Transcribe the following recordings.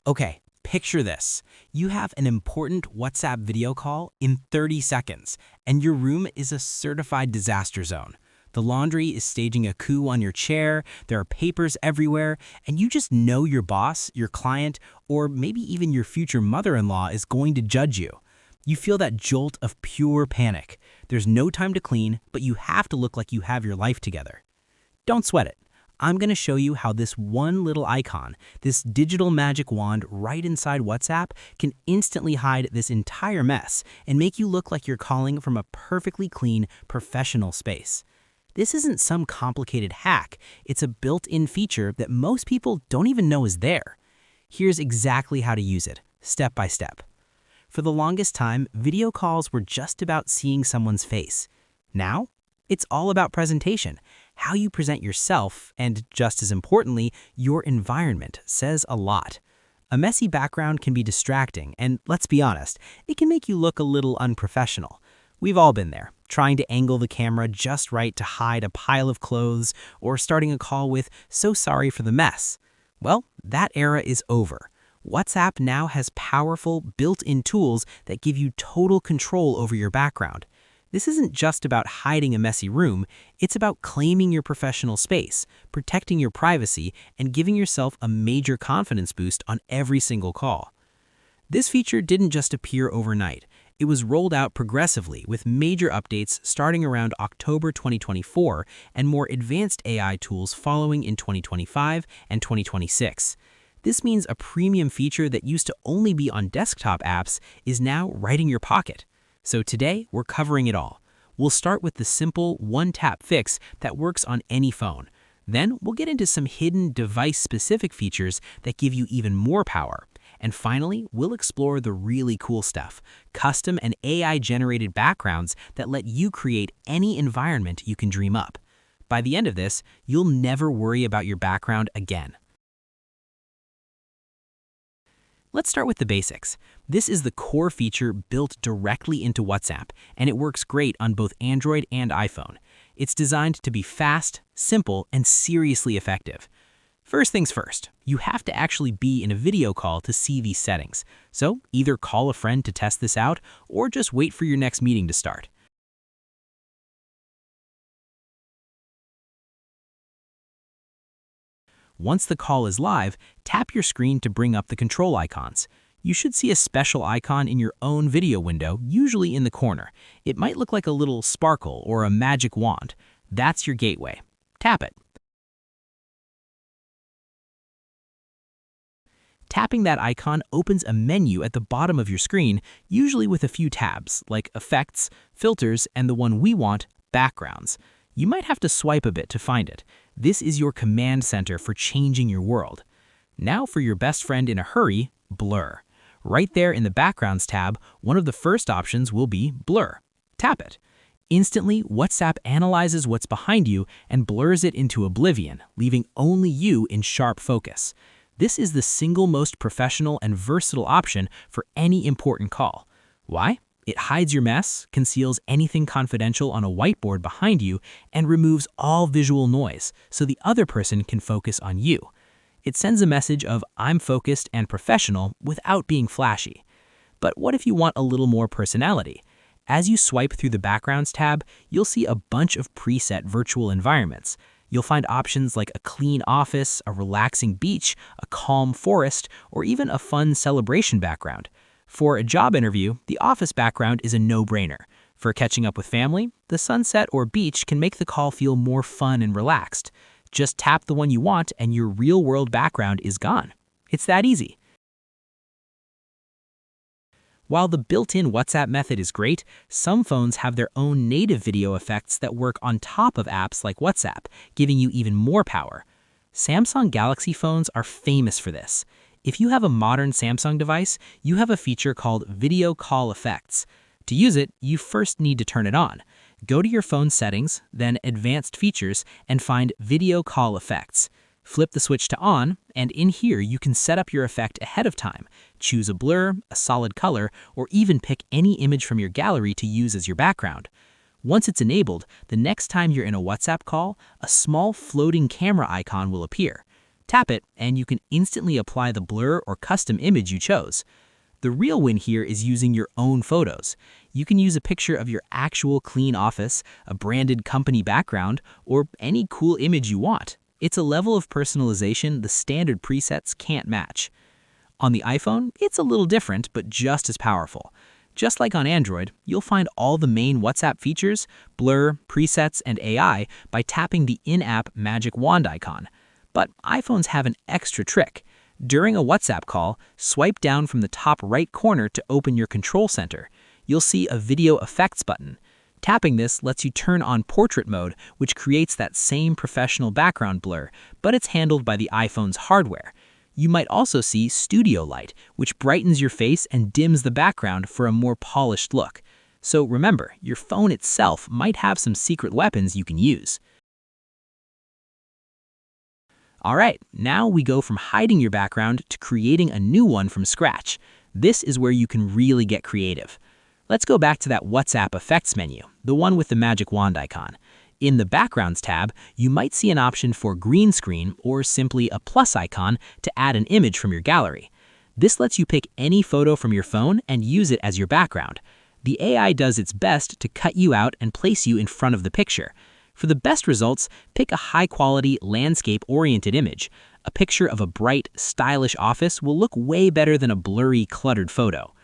Okay, picture this. You have an important WhatsApp video call in 30 seconds, and your room is a certified disaster zone. The laundry is staging a coup on your chair, there are papers everywhere, and you just know your boss, your client, or maybe even your future mother-in-law is going to judge you. You feel that jolt of pure panic. There's no time to clean, but you have to look like you have your life together. Don't sweat it. I'm going to show you how this one little icon, this digital magic wand right inside WhatsApp, can instantly hide this entire mess and make you look like you're calling from a perfectly clean, professional space. This isn't some complicated hack. It's a built-in feature that most people don't even know is there. Here's exactly how to use it, step by step. For the longest time, video calls were just about seeing someone's face. Now, it's all about presentation. How you present yourself, and just as importantly, your environment, says a lot. A messy background can be distracting, and let's be honest, it can make you look a little unprofessional. We've all been there, trying to angle the camera just right to hide a pile of clothes, or starting a call with, "So sorry for the mess." Well, that era is over. WhatsApp now has powerful, built-in tools that give you total control over your background. This isn't just about hiding a messy room, it's about claiming your professional space, protecting your privacy, and giving yourself a major confidence boost on every single call. This feature didn't just appear overnight. It was rolled out progressively with major updates starting around October 2024 and more advanced AI tools following in 2025 and 2026. This means a premium feature that used to only be on desktop apps is now right in your pocket. So today, we're covering it all. We'll start with the simple one-tap fix that works on any phone. Then we'll get into some hidden device-specific features that give you even more power. And finally, we'll explore the really cool stuff, custom and AI-generated backgrounds that let you create any environment you can dream up. By the end of this, you'll never worry about your background again. Let's start with the basics. This is the core feature built directly into WhatsApp, and it works great on both Android and iPhone. It's designed to be fast, simple, and seriously effective. First things first, you have to actually be in a video call to see these settings. So either call a friend to test this out, or just wait for your next meeting to start. Once the call is live, tap your screen to bring up the control icons. You should see a special icon in your own video window, usually in the corner. It might look like a little sparkle or a magic wand. That's your gateway. Tap it. Tapping that icon opens a menu at the bottom of your screen, usually with a few tabs, like Effects, Filters, and the one we want, Backgrounds. You might have to swipe a bit to find it. This is your command center for changing your world. Now for your best friend in a hurry, Blur. Right there in the Backgrounds tab, one of the first options will be Blur. Tap it. Instantly, WhatsApp analyzes what's behind you and blurs it into oblivion, leaving only you in sharp focus. This is the single most professional and versatile option for any important call. Why? It hides your mess, conceals anything confidential on a whiteboard behind you, and removes all visual noise so the other person can focus on you. It sends a message of "I'm focused and professional" without being flashy. But what if you want a little more personality? As you swipe through the Backgrounds tab, you'll see a bunch of preset virtual environments. You'll find options like a clean office, a relaxing beach, a calm forest, or even a fun celebration background. For a job interview, the office background is a no-brainer. For catching up with family, the sunset or beach can make the call feel more fun and relaxed. Just tap the one you want and your real-world background is gone. It's that easy. While the built-in WhatsApp method is great, some phones have their own native video effects that work on top of apps like WhatsApp, giving you even more power. Samsung Galaxy phones are famous for this. If you have a modern Samsung device, you have a feature called Video Call Effects. To use it, you first need to turn it on. Go to your phone settings, then Advanced Features, and find Video Call Effects. Flip the switch to on, and in here you can set up your effect ahead of time. Choose a blur, a solid color, or even pick any image from your gallery to use as your background. Once it's enabled, the next time you're in a WhatsApp call, a small floating camera icon will appear. Tap it, and you can instantly apply the blur or custom image you chose. The real win here is using your own photos. You can use a picture of your actual clean office, a branded company background, or any cool image you want. It's a level of personalization the standard presets can't match. On the iPhone, it's a little different, but just as powerful. Just like on Android, you'll find all the main WhatsApp features, blur, presets, and AI by tapping the in-app magic wand icon. But iPhones have an extra trick. During a WhatsApp call, swipe down from the top right corner to open your control center. You'll see a video effects button. Tapping this lets you turn on portrait mode, which creates that same professional background blur, but it's handled by the iPhone's hardware. You might also see Studio Light, which brightens your face and dims the background for a more polished look. So remember, your phone itself might have some secret weapons you can use. Alright, now we go from hiding your background to creating a new one from scratch. This is where you can really get creative. Let's go back to that WhatsApp effects menu, the one with the magic wand icon. In the Backgrounds tab, you might see an option for green screen or simply a plus icon to add an image from your gallery. This lets you pick any photo from your phone and use it as your background. The AI does its best to cut you out and place you in front of the picture. For the best results, pick a high-quality, landscape-oriented image. A picture of a bright, stylish office will look way better than a blurry, cluttered photo.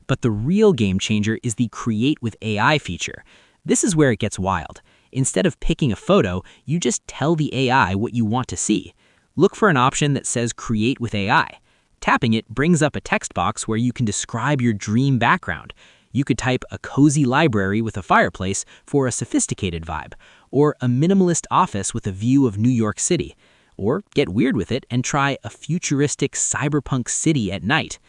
But the real game changer is the Create with AI feature. This is where it gets wild. Instead of picking a photo, you just tell the AI what you want to see. Look for an option that says Create with AI. Tapping it brings up a text box where you can describe your dream background. You could type a cozy library with a fireplace for a sophisticated vibe, or a minimalist office with a view of New York City. Or get weird with it and try a futuristic cyberpunk city at night.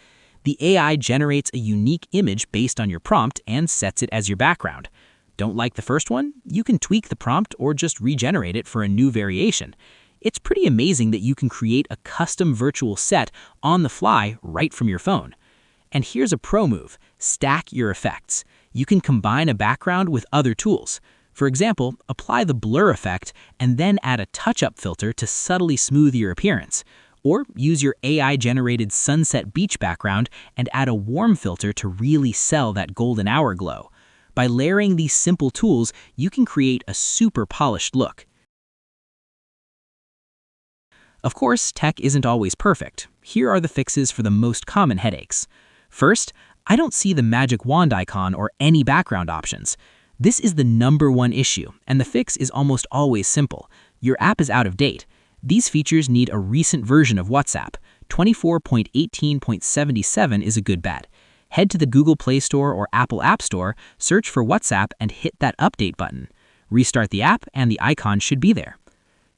The AI generates a unique image based on your prompt and sets it as your background. Don't like the first one? You can tweak the prompt or just regenerate it for a new variation. It's pretty amazing that you can create a custom virtual set on the fly right from your phone. And here's a pro move: stack your effects. You can combine a background with other tools. For example, apply the blur effect and then add a touch-up filter to subtly smooth your appearance. Or use your AI-generated sunset beach background and add a warm filter to really sell that golden hour glow. By layering these simple tools, you can create a super polished look. Of course, tech isn't always perfect. Here are the fixes for the most common headaches. First, I don't see the magic wand icon or any background options. This is the #1 issue, and the fix is almost always simple. Your app is out of date. These features need a recent version of WhatsApp. 24.18.77 is a good bet. Head to the Google Play Store or Apple App Store, search for WhatsApp, and hit that update button. Restart the app, and the icon should be there.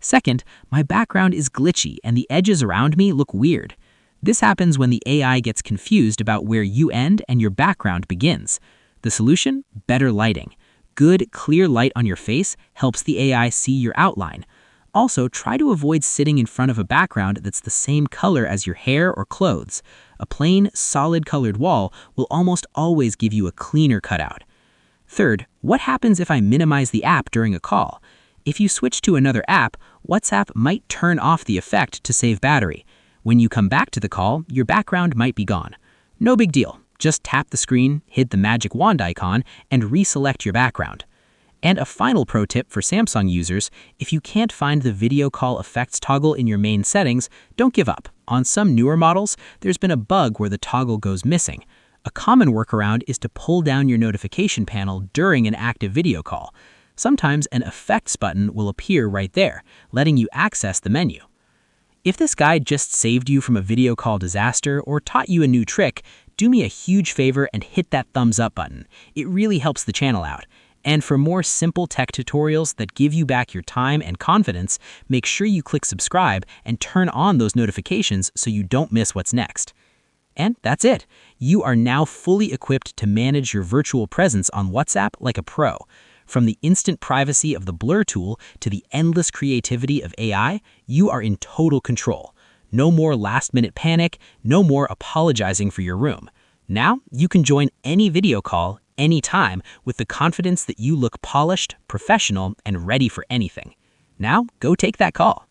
Second, my background is glitchy, and the edges around me look weird. This happens when the AI gets confused about where you end and your background begins. The solution? Better lighting. Good, clear light on your face helps the AI see your outline. Also, try to avoid sitting in front of a background that's the same color as your hair or clothes. A plain, solid-colored wall will almost always give you a cleaner cutout. Third, what happens if I minimize the app during a call? If you switch to another app, WhatsApp might turn off the effect to save battery. When you come back to the call, your background might be gone. No big deal. Just tap the screen, hit the magic wand icon, and reselect your background. And a final pro tip for Samsung users: if you can't find the video call effects toggle in your main settings, don't give up. On some newer models, there's been a bug where the toggle goes missing. A common workaround is to pull down your notification panel during an active video call. Sometimes an effects button will appear right there, letting you access the menu. If this guide just saved you from a video call disaster or taught you a new trick, do me a huge favor and hit that thumbs up button. It really helps the channel out. And for more simple tech tutorials that give you back your time and confidence, make sure you click subscribe and turn on those notifications so you don't miss what's next. And that's it. You are now fully equipped to manage your virtual presence on WhatsApp like a pro. From the instant privacy of the blur tool to the endless creativity of AI, you are in total control. No more last-minute panic, no more apologizing for your room. Now, you can join any video call, anytime, with the confidence that you look polished, professional, and ready for anything. Now, go take that call.